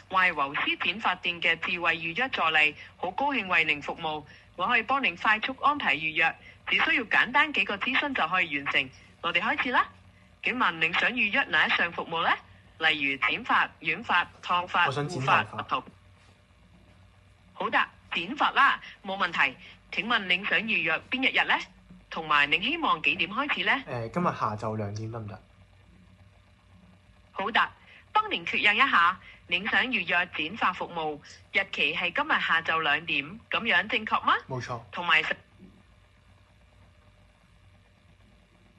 我係柔絲剪髮店嘅智慧預約助理，好高興為您服務。我可以幫您快速安排預約，只需要簡單幾個諮詢就可以完成。我哋開始啦。請問您想預約哪一項服務呢？例如剪髮、染髮、燙髮、護髮、頭。好的，剪髮啦，冇問題。請問您想預約邊一日呢？同埋您希望幾點開始呢？今日下晝2點得唔得？好的，幫您確認一下，您想預約剪髮服務，日期係今日下晝2點，咁樣正確嗎？冇錯。同埋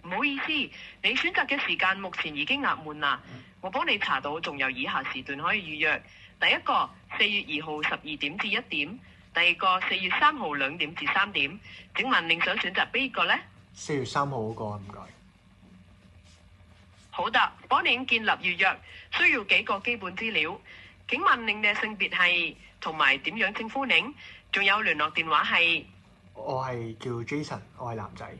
唔好意思，你選擇嘅時間目前已經額滿啦。我幫你查到仲有以下時段可以預約。第一個4月2號12點至1點，第二個4月3號2點至3點。請問您想選擇邊一個呢？4月3號嗰個，唔該。好的，幫您建立預約，需要幾個基本資料。請問您嘅性別係同埋點樣稱呼您？仲有聯絡電話係？我係叫 Jason， 我係男仔。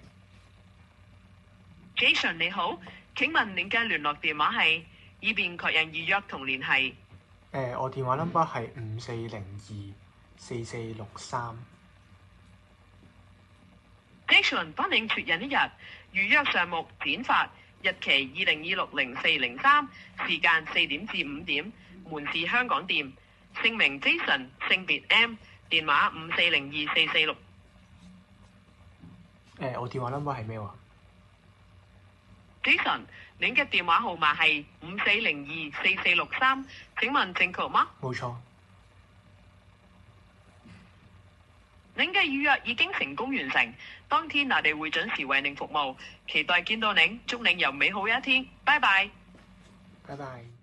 Jason 你好，請問您嘅聯絡電話係？以便確認預約同聯繫。我電話 number 係54024463。Jason 幫您確認一日預約項目剪髮。日期20260403，時間4點至5點，門市香港店，姓名 Jason， 性別 M， 電話54024446。我電話 number 係咩話？Jason，您嘅電話號碼係54024463，請問正確嗎？冇錯。您嘅預約已經成功完成，當天我哋會準時為您服務，期待見到您，祝您有美好一天，拜拜。拜拜。